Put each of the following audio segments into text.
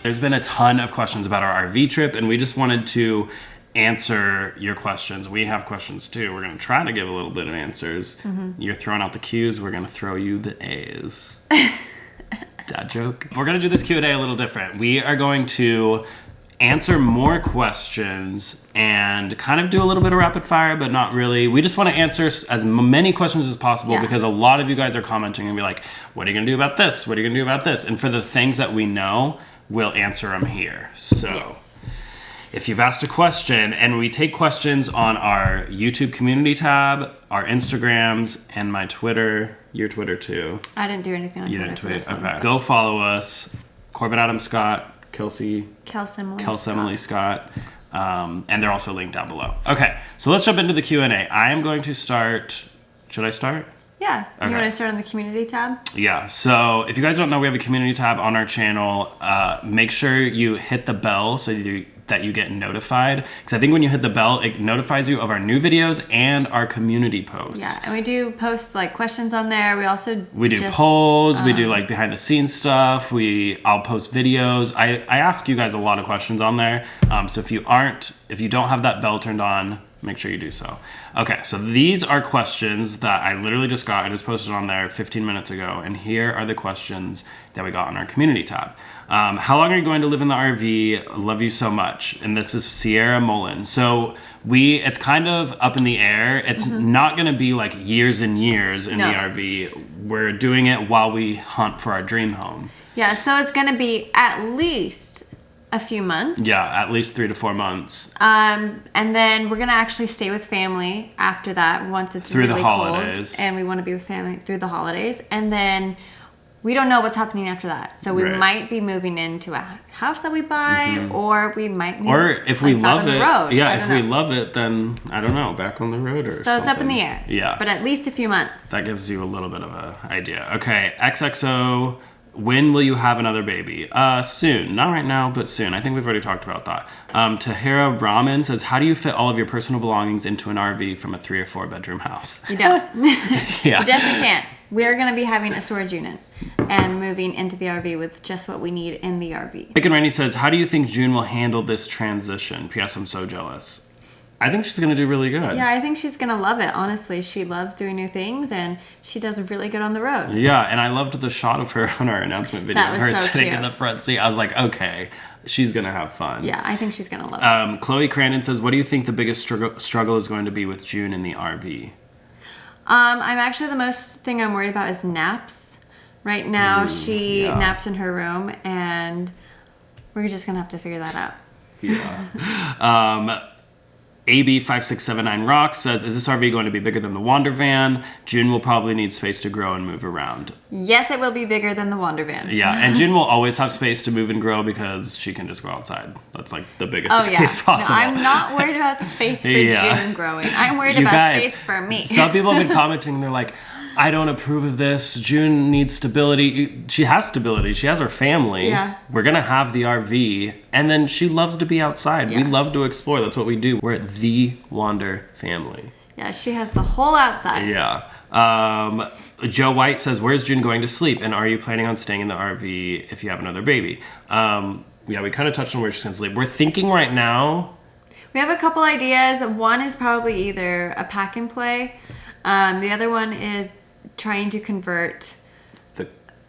There's been a ton of questions about our RV trip, and we just wanted to answer your questions. We have questions too. We're going to try to give a little bit of answers. You're throwing out the Q's. We're going to throw you the A's. Dad joke. We're going to do this Q&A a little different. We are going to answer more questions and kind of do a little bit of rapid fire, but not really. We just want to answer as many questions as possible because a lot of you guys are commenting and be like, what are you going to do about this? What are you going to do about this? And for the things that we know, we'll answer them here. So if you've asked a question, and we take questions on our YouTube community tab, our Instagrams, and my Twitter. Your Twitter too. I didn't do anything on Twitter. You didn't tweet? Okay. Go follow us. Corbin Adam Scott, Kelsey Emily Scott. And they're also linked down below. Okay, so let's jump into the Q&A. I am going to start. Should I start? Yeah. Okay. You want to start on the community tab? Yeah. So if you guys don't know, we have a community tab on our channel. Make sure you hit the bell so that you get notified. Because I think when you hit the bell, it notifies you of our new videos and our community posts. Yeah, and we do post like questions on there. We do polls. We do like behind the scenes stuff. I'll post videos. I ask you guys a lot of questions on there. So if you don't have that bell turned on, make sure you do so. Okay, so these are questions that I literally just got. I just posted on there 15 minutes ago, and here are the questions that we got on our community tab. How long are you going to live in the RV? Love you so much. And this is Sierra Mullen. So it's kind of up in the air. It's not going to be like years and years in the RV. We're doing it while we hunt for our dream home. Yeah, so it's going to be at least a few months. Yeah, at least 3 to 4 months. And then we're gonna actually stay with family after that once it's through really the holidays. Cold, and we want to be with family through the holidays. And then we don't know what's happening after that, so we might be moving into a house that we buy, or we might move, or if we love it, we love it, then I don't know, back on the road or something. So it's up in the air. Yeah, but at least a few months. That gives you a little bit of an idea. Okay, XXO. When will you have another baby? Soon. Not right now, but soon. I think we've already talked about that. Tahira Brahman says, how do you fit all of your personal belongings into an RV from a 3 or 4 bedroom house? You don't. Yeah. You definitely can't. We're going to be having a storage unit and moving into the RV with just what we need in the RV. Nick and Rainey says, how do you think June will handle this transition? P.S. I'm so jealous. I think she's going to do really good. Yeah, I think she's going to love it. Honestly, she loves doing new things, and she does really good on the road. Yeah, and I loved the shot of her on our announcement video. That was her so sitting cute. in the front seat. I was like, okay, she's going to have fun. Yeah, I think she's going to love it. Chloe Crandon says, what do you think the biggest struggle is going to be with June in the RV? I'm actually, the most thing I'm worried about is naps. Right now, she naps in her room, and we're just going to have to figure that out. Yeah. AB5679 Rock says, is this RV going to be bigger than the Wander van? June will probably need space to grow and move around. Yes, it will be bigger than the Wander van. Yeah, and June will always have space to move and grow because she can just go outside. That's like the biggest space possible. No, I'm not worried about the space for June growing. I'm worried about space for me. Some people have been commenting, they're like, I don't approve of this. June needs stability. She has stability. She has her family. Yeah. We're going to have the RV. And then she loves to be outside. Yeah. We love to explore. That's what we do. We're the Wander family. Yeah, she has the whole outside. Yeah. Joe White says, where's June going to sleep? And are you planning on staying in the RV if you have another baby? Yeah, we kind of touched on where she's going to sleep. We're thinking right now. We have a couple ideas. One is probably either a pack and play. The other one is trying to convert,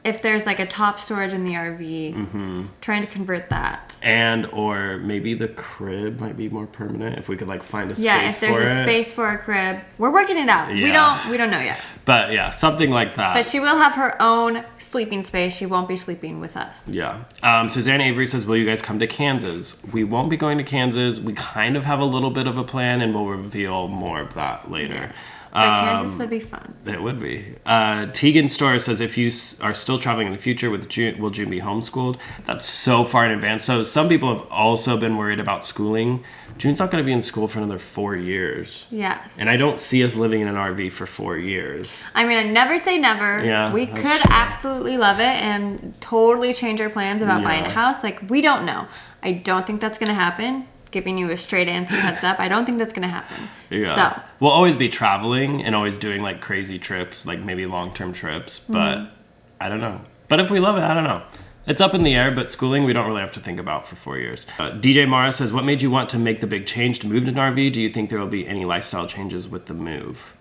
if there's like a top storage in the RV, trying to convert that. And or maybe the crib might be more permanent if we could like find a space for it. Yeah, if there's a space for a crib. We're working it out. Yeah. We don't know yet. But yeah, something like that. But she will have her own sleeping space. She won't be sleeping with us. Yeah. Suzanne Avery says, will you guys come to Kansas? We won't be going to Kansas. We kind of have a little bit of a plan, and we'll reveal more of that later. Yes. But Kansas would be fun. It would be. Tegan Storr says, if you are still traveling in the future, with June, will June be homeschooled? That's so far in advance. So some people have also been worried about schooling. June's not going to be in school for another 4 years. Yes. And I don't see us living in an RV for 4 years. I mean, I never say never. Yeah, we could absolutely love it and totally change our plans about buying a house. Like, we don't know. I don't think that's going to happen. Giving you a straight answer, heads up. I don't think that's going to happen. Yeah. So we'll always be traveling and always doing like crazy trips, like maybe long-term trips, but I don't know. But if we love it, I don't know. It's up in the air, but schooling we don't really have to think about for 4 years. DJ Mara says, what made you want to make the big change to move to an RV? Do you think there will be any lifestyle changes with the move?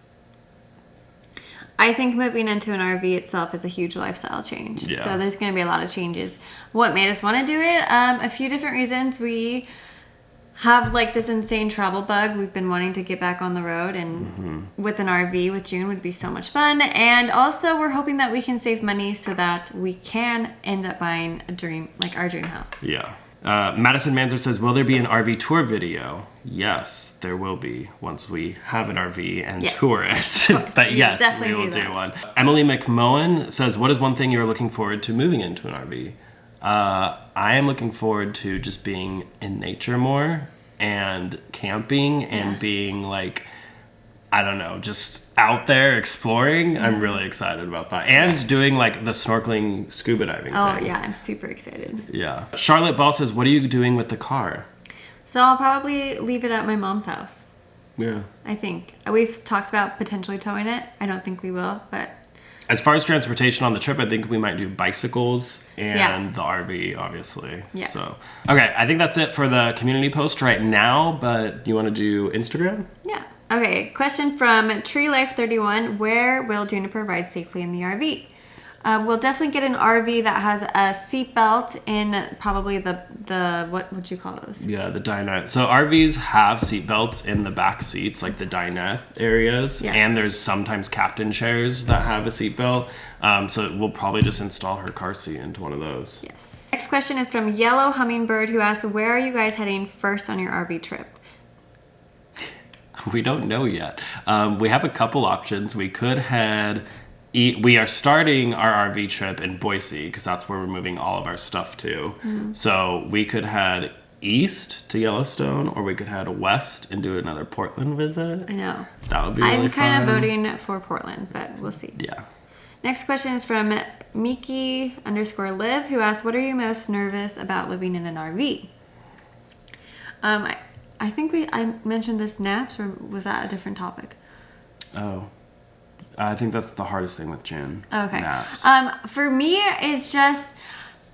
I think moving into an RV itself is a huge lifestyle change. Yeah. So there's going to be a lot of changes. What made us want to do it? A few different reasons. We have like this insane travel bug. We've been wanting to get back on the road, and with an RV with June would be so much fun. And also we're hoping that we can save money so that we can end up buying our dream house. Yeah. Madison Manzer says, will there be an RV tour video? Yes, there will be once we have an RV and tour it. But yes, we will do one. Emily McMohan says, what is one thing you're looking forward to moving into an RV? I am looking forward to just being in nature more and camping and being like, I don't know, just out there exploring. I'm really excited about that. And doing like the snorkeling scuba diving thing. Oh yeah, I'm super excited. Yeah. Charlotte Ball says, what are you doing with the car? So I'll probably leave it at my mom's house. Yeah. I think. We've talked about potentially towing it. I don't think we will, but... As far as transportation on the trip, I think we might do bicycles and the RV, obviously. Yeah. So, okay, I think that's it for the community post right now, but you want to do Instagram? Yeah. Okay, question from TreeLife31. Where will Juniper ride safely in the RV? We'll definitely get an RV that has a seatbelt in probably the what would you call those? Yeah, the dinette. So RVs have seatbelts in the back seats, like the dinette areas, and there's sometimes captain chairs that have a seatbelt. So we'll probably just install her car seat into one of those. Yes. Next question is from Yellow Hummingbird, who asks, where are you guys heading first on your RV trip? We don't know yet. We have a couple options. We could head... We are starting our RV trip in Boise because that's where we're moving all of our stuff to. So we could head east to Yellowstone, or we could head west and do another Portland visit. I know. That would be really fun. I'm kind of voting for Portland, but we'll see. Yeah. Next question is from Miki_live, who asks, what are you most nervous about living in an RV? I think I mentioned this naps, or was that a different topic? Oh. I think that's the hardest thing with June. Okay. Naps. For me, it's just,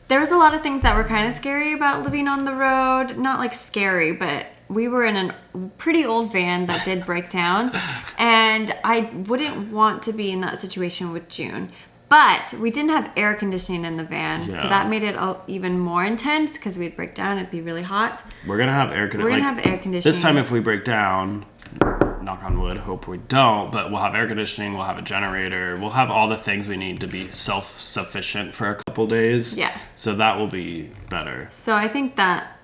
there was a lot of things that were kind of scary about living on the road. Not like scary, but we were in a pretty old van that did break down. And I wouldn't want to be in that situation with June. But we didn't have air conditioning in the van, so that made it even more intense because we'd break down, it'd be really hot. We're going to have air conditioning. We're going to have air conditioning. This time if we break down... knock on wood, hope we don't, but we'll have air conditioning, we'll have a generator, we'll have all the things we need to be self-sufficient for a couple days. Yeah. So that will be better. So I think that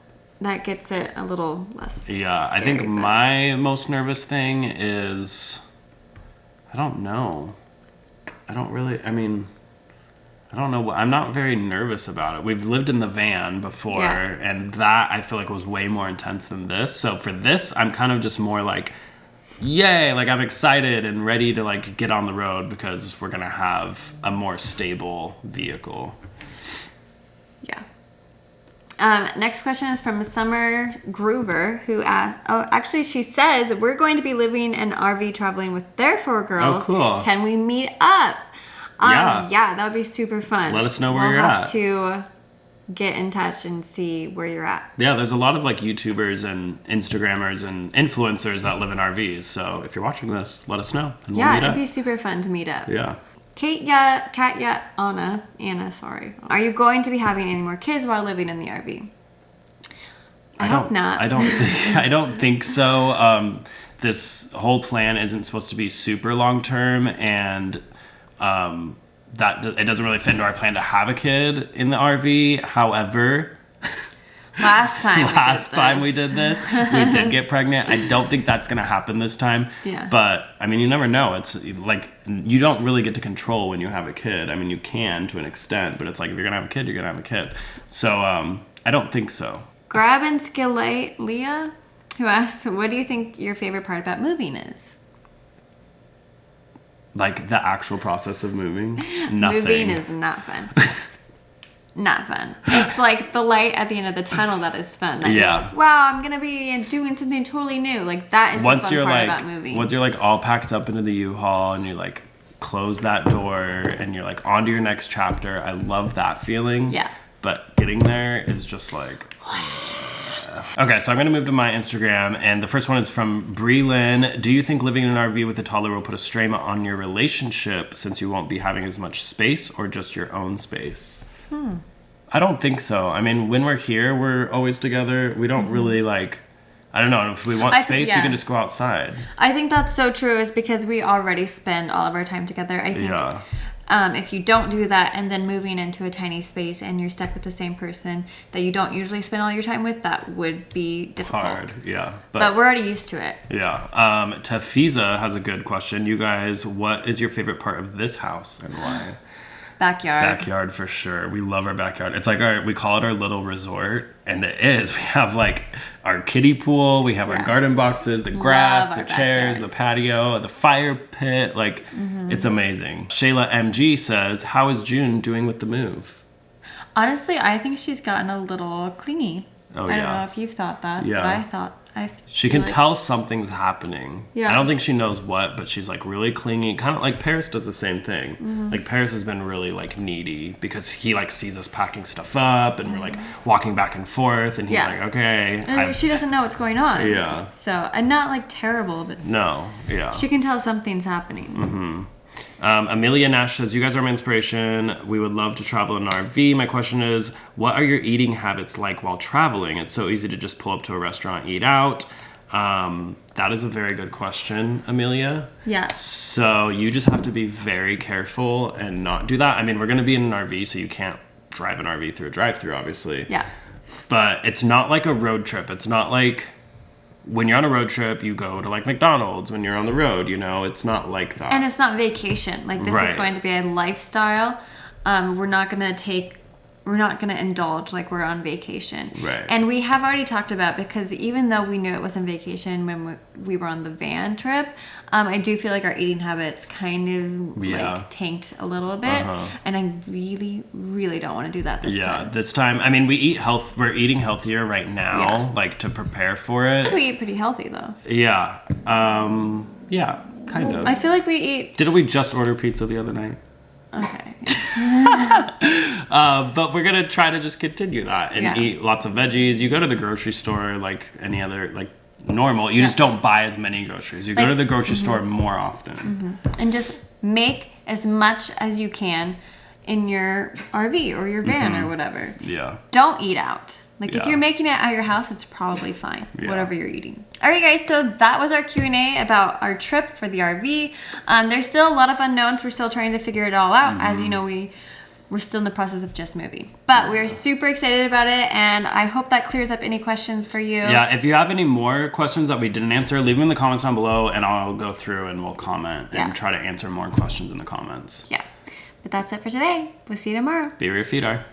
gets it a little less scary, I think my most nervous thing is, I don't know. I don't know. I'm not very nervous about it. We've lived in the van before, and that I feel like was way more intense than this. So for this, I'm kind of just more like, yay, like I'm excited and ready to like get on the road because we're gonna have a more stable vehicle. Yeah. Next question is from Summer Groover, who asked, actually she says, we're going to be living in RV traveling with their 4 girls. Oh, cool. Can we meet up? Yeah, that would be super fun. Let us know where you're at. We'll have to get in touch and see where you're at. Yeah, there's a lot of like YouTubers and Instagrammers and influencers that live in RVs. So if you're watching this, let us know and we'll meet up. It'd be super fun to meet up. Yeah. Anna, sorry. Are you going to be having any more kids while living in the RV? I hope not. I don't think so. This whole plan isn't supposed to be super long term, and that it doesn't really fit into our plan to have a kid in the RV. However, last time we did this, we did get pregnant. I don't think that's going to happen this time. Yeah. But I mean, you never know. It's like you don't really get to control when you have a kid. I mean, you can to an extent, but it's like if you're going to have a kid, you're going to have a kid. So I don't think so. Grab and Skillet Leah, who asks, what do you think your favorite part about moving is? Like the actual process of moving? Nothing. Moving is not fun. Not fun. It's like the light at the end of the tunnel that is fun. Like, yeah. Wow, I'm going to be doing something totally new. Like that is the fun part about moving. Once you're like all packed up into the U-Haul and you like close that door and you're like onto your next chapter, I love that feeling. Yeah. but getting there is just like... Okay, so I'm going to move to my Instagram, and the first one is from Bree Lynn. Do you think living in an RV with a toddler will put a strain on your relationship since you won't be having as much space, or just your own space? I don't think so. I mean, when we're here, we're always together. We don't really like... I don't know. If we want space, we can just go outside. I think that's so true. Is because we already spend all of our time together. I think if you don't do that and then moving into a tiny space and you're stuck with the same person that you don't usually spend all your time with, that would be difficult. Hard, yeah. But we're already used to it. Yeah. Tafiza has a good question. You guys, what is your favorite part of this house and why? Backyard for sure. We love our backyard. It's like we call it our little resort, and it is. We have like our kiddie pool, we have our garden boxes, the grass, the chairs, the patio, the fire pit. Like it's amazing. Shayla MG says, "How is June doing with the move?" Honestly, I think she's gotten a little clingy. I don't know if you've thought that, but I thought she can tell something's happening. Yeah. I don't think she knows what, but she's like really clingy. Kind of like Paris does the same thing. Like Paris has been really like needy because he like sees us packing stuff up and we're like walking back and forth and he's like, okay. And she doesn't know what's going on. Yeah. So, and not like terrible, but no, yeah. She can tell something's happening. Amelia Nash says, you guys are my inspiration. We would love to travel in an RV. My question is, what are your eating habits like while traveling? It's so easy to just pull up to a restaurant, eat out. That is a very good question, Amelia. Yeah. So you just have to be very careful and not do that. I mean, we're going to be in an RV, so you can't drive an RV through a drive-thru, obviously. Yeah. But it's not like a road trip. It's not like... When you're on a road trip, you go to like McDonald's when you're on the road, you know, it's not like that. And it's not vacation. Like this is going to be a lifestyle. We're not going to indulge like we're on vacation. Right. And we have already talked about, because even though we knew it wasn't vacation when we were on the van trip, I do feel like our eating habits kind of like tanked a little bit. And I really, really don't want to do that this time. Yeah, this time, I mean, we're eating healthier right now, like to prepare for it. We eat pretty healthy though. Yeah. Yeah, kind of. I feel like we eat... Didn't we just order pizza the other night? Okay. But we're gonna try to just continue that and eat lots of veggies. You go to the grocery store like any other, like normal. You just don't buy as many groceries. You go to the grocery store more often. And just make as much as you can in your RV or your van or whatever. Yeah. Don't eat out. Like if you're making it at your house, it's probably fine. Whatever you're eating. All right, guys. So that was our Q&A about our trip for the RV. There's still a lot of unknowns. We're still trying to figure it all out. As you know, we're still in the process of just moving. But we're super excited about it, and I hope that clears up any questions for you. Yeah, if you have any more questions that we didn't answer, leave them in the comments down below, and I'll go through and we'll comment and try to answer more questions in the comments. Yeah. But that's it for today. We'll see you tomorrow. Be where your feet are.